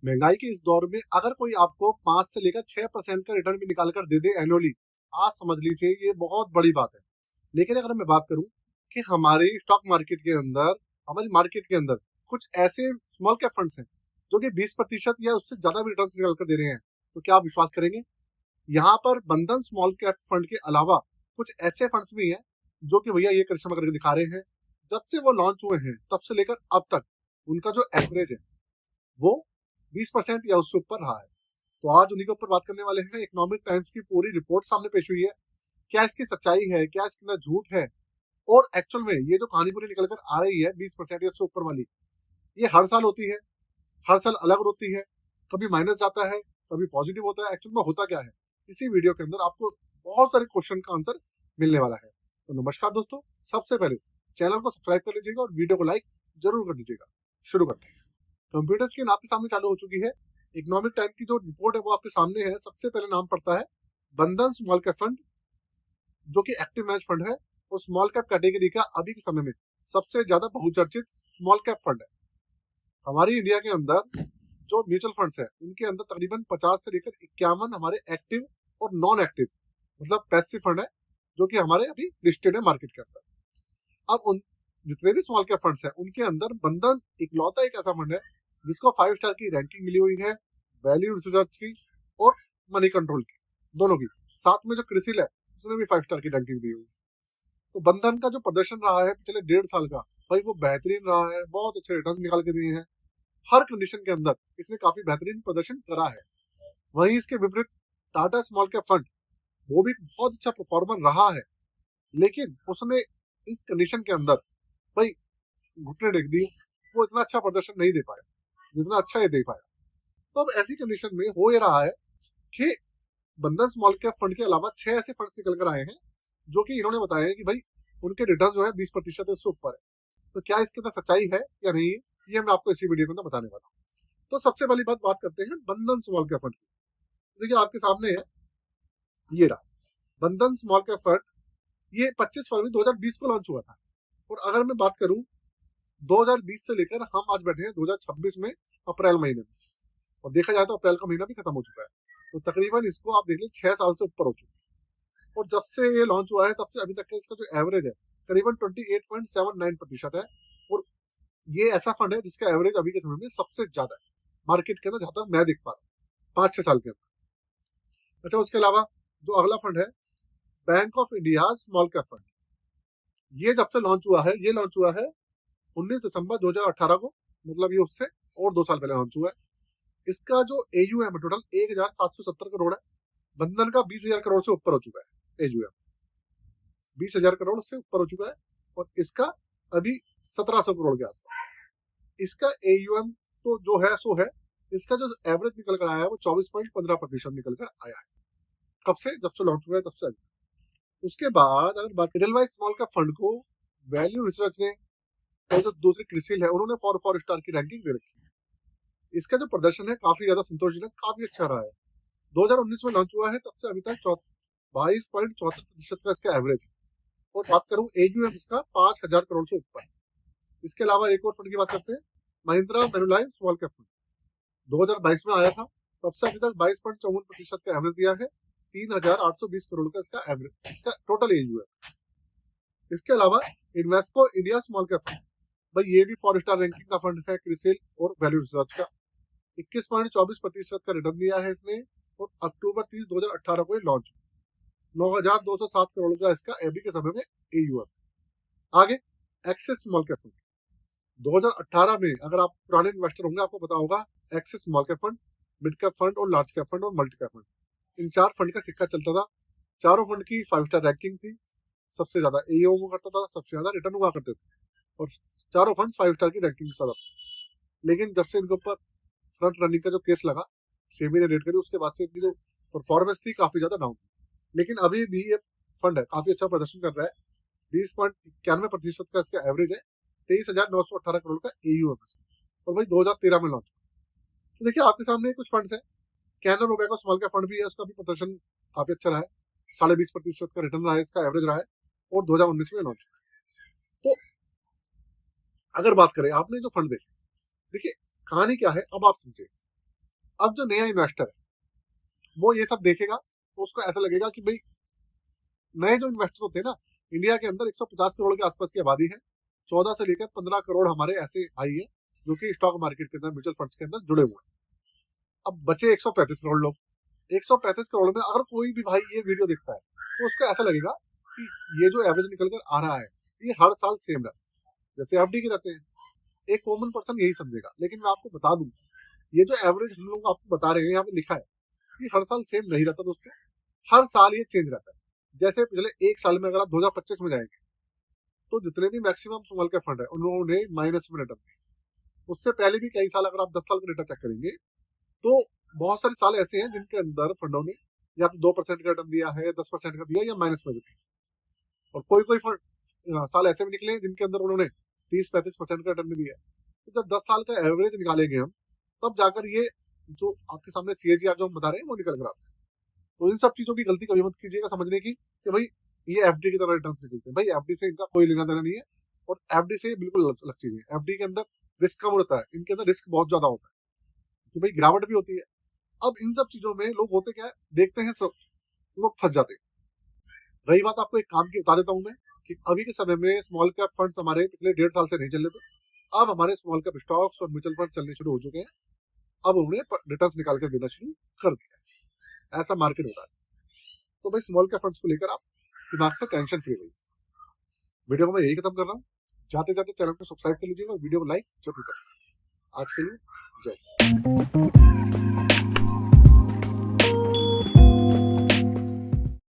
महंगाई के इस दौर में अगर कोई आपको 5 से लेकर 6% का रिटर्न भी निकाल कर दे दे एनुअली, आप समझ लीजिए ये बहुत बड़ी बात है। लेकिन अगर मैं बात करूं कि हमारे स्टॉक मार्केट के अंदर, हमारी मार्केट के अंदर कुछ ऐसे स्मॉल कैप फंड्स हैं जो कि 20% या उससे ज्यादा भी रिटर्न निकाल कर दे रहे हैं, तो क्या आप विश्वास करेंगे? यहाँ पर बंधन स्मॉल कैप फंड के अलावा कुछ ऐसे फंड्स भी हैं जो कि भैया ये करिश्मा करके दिखा रहे हैं। जब से वो लॉन्च हुए हैं तब से लेकर अब तक उनका जो एवरेज है वो 20% या उससे ऊपर रहा है। तो आज उन्हीं के ऊपर बात करने वाले हैं। इकोनॉमिक टाइम्स की पूरी रिपोर्ट सामने पेश हुई है। क्या इसकी सच्चाई है, क्या इसके अंदर झूठ है, और एक्चुअल में ये जो कहानी पूरी निकल कर आ रही है 20% या उससे ऊपर वाली, ये हर साल होती है, हर साल अलग होती है। कभी माइनस जाता है, कभी पॉजिटिव होता है। एक्चुअल में होता क्या है, इसी वीडियो के अंदर आपको बहुत सारे क्वेश्चन का आंसर मिलने वाला है। तो नमस्कार दोस्तों, सबसे पहले चैनल को सब्सक्राइब कर लीजिएगा और वीडियो को लाइक जरूर कर दीजिएगा। शुरू करते हैं। कंप्यूटर स्क्रीन आपके सामने चालू हो चुकी है। इकोनॉमिक टाइम की जो रिपोर्ट है वो आपके सामने है। सबसे पहले नाम पड़ता है बंधन स्मॉल कैप फंड, जो कि एक्टिव मैनेज फंड है और स्मॉल कैप कैटेगरी का अभी के समय में सबसे ज्यादा बहुचर्चित स्मॉल कैप फंड है। हमारी इंडिया के अंदर जो म्यूचुअल फंड्स है उनके अंदर तकरीबन 50 से लेकर 51 हमारे एक्टिव और नॉन एक्टिव मतलब पैसिव फंड है, जो कि हमारे अभी लिस्टेड है मार्केट के अंदर। अब उन जितने भी स्मॉल कैप फंड्स हैं उनके अंदर बंधन इकलौता एक ऐसा फंड है जिसको 5 स्टार की रैंकिंग मिली हुई है, वैल्यू रिसर्च की और मनी कंट्रोल की, दोनों की। साथ में जो क्रिसिल है उसने भी 5 स्टार की रैंकिंग दी हुई है। तो बंधन का जो प्रदर्शन रहा है पिछले 1.5 साल का, भाई वो बेहतरीन रहा है। बहुत अच्छे रिटर्न निकाल के दिए हैं। हर कंडीशन के अंदर इसने काफी बेहतरीन प्रदर्शन करा है। वहीं इसके विपरीत टाटा स्मॉल कैप फंड, वो भी बहुत अच्छा परफॉर्मर रहा है, लेकिन उसने इस कंडीशन के अंदर भाई घुटने टेक दिए। वो इतना अच्छा प्रदर्शन नहीं दे पाया जितना अच्छा ये दे पाया। तो अब ऐसी कंडीशन में हो ये रहा है कि बंधन स्मॉल कैप फंड के अलावा 6 ऐसे फंड्स निकल कर आए हैं जो कि इन्होंने बताया है कि भाई उनके रिटर्न जो है 20% से ऊपर है। तो क्या इसके अंदर सच्चाई है या नहीं, ये मैं आपको इसी वीडियो के अंदर बताने वाला हूँ। तो सबसे पहली बात करते हैं बंधन स्मॉल कैप फंड की। देखिए आपके सामने है, ये रहा बंधन स्मॉल कैप फंड। ये 25 फरवरी 2020 को लॉन्च हुआ था। और अगर मैं बात करूं 2020 से लेकर हम आज बैठे हैं 2026 में अप्रैल महीने में, और देखा जाए तो अप्रैल का महीना भी खत्म हो चुका है। तो तकरीबन इसको आप देख लीजिए 6 साल से ऊपर हो चुका है। और जब से ये लॉन्च हुआ है तब से अभी तक का इसका जो एवरेज है करीबन 28.79% है। और ये ऐसा फंड है जिसका एवरेज अभी के समय में सबसे ज्यादा है मार्केट के अंदर, जहां तक मैं देख पा रहा हूँ 5-6 साल के अंदर। अच्छा, उसके अलावा जो अगला फंड है bank of India small cap fund, ये जब से लॉन्च हुआ है, ये लॉन्च हुआ है 19 दिसंबर 2018 को, मतलब ये उससे और 2 साल पहले लॉन्च हुआ है। इसका जो एयूएम है टोटल 1770 करोड़ है। बंधन का 20,000 करोड़ से ऊपर हो चुका है एयूएम, 20,000 करोड़ से ऊपर हो चुका है। और इसका अभी 1700 करोड़ के आसपास है। इसका एयूएम तो जो है सो है। इसका जो एवरेज निकल कर आया है वो 24.15% निकल कर आया है। कब से? जब से लॉन्च हुआ है तब से अभी। उसके बाद अगर बात एडलवाइज स्मॉल का फंड को वैल्यू रिसर्च ने और जो दूसरी क्रिसिल है उन्होंने 4 स्टार की रैंकिंग दे रखी है। इसका जो प्रदर्शन है काफी ज्यादा संतोषजनक, काफी अच्छा रहा है। 2019 में लॉन्च हुआ है तब से अभी तक 22.74% का इसका एवरेज है। और बात करूं एयूएम इसका 5,000 करोड़ से ऊपर। इसके अलावा एक और फंड की बात करते हैं, महिंद्रा मैनुलाइफ स्मॉल कैप फंड। 2022 में आया था, तब से अभी तक 22.54% का एवरेज दिया है। 3,820 करोड़ का इसका एवरेज, इसका टोटल एयूएम। इसके अलावा Invesco India small cap fund, भाई ये भी 4 स्टार रैंकिंग का फंड है क्रिसिल और वैल्यू रिसर्च का। 21.24% का रिटर्न दिया है इसने। और अक्टूबर 30 2018 को लॉन्च हुआ। 9,207 करोड़ का इसका अभी के समय में एयूएम। आगे एक्सिस स्मॉल कैप फंड, 2018 में अगर आप पुराने इन्वेस्टर होंगे आपको पता होगा axis small cap fund, mid cap fund और लार्ज कैप फंड और मल्टी कैप फंड, इन 4 फंड का सिक्का चलता था। चारों फंड की 5 स्टार रैंकिंग थी, सबसे ज्यादा एयूएम हुआ करता था, सबसे ज्यादा रिटर्न हुआ करते थे। और चारों फंड 5 स्टार की रैंकिंग के साथ। लेकिन जब से इनके ऊपर फ्रंट रनिंग का जो केस लगा, सेबी ने रेड करी, उसके बाद से इनकी जो परफॉर्मेंस थी काफी ज्यादा डाउन। लेकिन अभी भी ये फंड है काफी अच्छा प्रदर्शन कर रहा है। 20.91% का इसका एवरेज है। 23,918 करोड़ का एयूएम है। और भाई 2013 में लॉन्च। तो देखिए आपके सामने कुछ फंड्स है। कैनरा रोबेको स्मॉल का फंड भी है, उसका भी प्रदर्शन काफी अच्छा रहा है। 20.5% का रिटर्न रहा है, इसका एवरेज रहा है। और 2019 में लॉन्च। तो अगर बात करें आपने जो फंड देखे, देखिए कहानी क्या है अब आप समझिए। अब जो नया इन्वेस्टर है वो ये सब देखेगा तो उसको ऐसा लगेगा कि भाई नए जो इन्वेस्टर होते हैं ना, इंडिया के अंदर 150 करोड़ के आसपास की आबादी है, 14 से लेकर 15 करोड़ हमारे ऐसे आई है जो कि स्टॉक मार्केट के अंदर म्यूचुअल फंड्स के अंदर जुड़े हुए हैं। अब बचे 135 करोड़ लोग। 135 करोड़ में अगर कोई भी भाई ये वीडियो देखता है तो उसको ऐसा लगेगा कि ये जो एवरेज निकल कर आ रहा है ये हर साल सेम रहता है, जैसे एफडी के रहते हैं। एक कॉमन पर्सन यही समझेगा, लेकिन मैं आपको बता दूं ये जो एवरेज हम लोग आपको बता रहे हैं यहाँ पे लिखा है ये हर साल सेम नहीं रहता दोस्तों, हर साल ये चेंज रहता है। जैसे पिछले एक साल में अगर आप 2025 में जाएंगे तो जितने भी मैक्सिमम स्मॉल कैप फंड है उन्होंने माइनस में रिटर्न दिए। उससे पहले भी कई साल अगर आप 10 साल का डेटा चेक करेंगे तो बहुत सारे साल ऐसे हैं जिनके अंदर फंडों ने या तो 2% का रिटर्न दिया है, 10% का दिया या माइनस में भी दिया। और कोई कोई फंड साल ऐसे भी निकले हैं जिनके अंदर उन्होंने 30-35% का रिटर्न भी दिया है। तो जब 10 साल का एवरेज निकालेंगे हम तब जाकर ये जो आपके सामने CAGR जो हम बता रहे हैं वो निकल कर आता है। तो इन सब चीजों की गलती कभी मत कीजिएगा समझने की कि भाई ये एफडी की तरह रिटर्न निकलते हैं। भाई एफडी से इनका कोई लेना देना नहीं है और एफडी से बिल्कुल अलग चीज है। एफडी के अंदर रिस्क कम होता है, इनके अंदर रिस्क बहुत ज्यादा होता है कि भाई गिरावट भी होती है। अब इन सब चीजों में लोग होते क्या है, देखते हैं सब लोग फंस जाते हैं। रही बात आपको एक काम की बता देता हूँ मैं कि अभी के समय में स्मॉल कैप फंड्स हमारे पिछले 1.5 साल से नहीं चल रहे थे। अब हमारे स्मॉल कैप स्टॉक्स और म्यूचुअल फंड चलने शुरू हो चुके हैं। अब उन्होंने रिटर्न निकाल कर देना शुरू कर दिया है। ऐसा मार्केट हो रहा है। तो भाई स्मॉल कैप फंड्स को लेकर आप दिमाग से टेंशन फ्री रहिए। वीडियो को मैं यही खत्म कर रहा हूँ। जाते जाते चैनल को सब्सक्राइब कर लीजिएगा और वीडियो को लाइक जरूर करें। आज के लिए जय हिंद।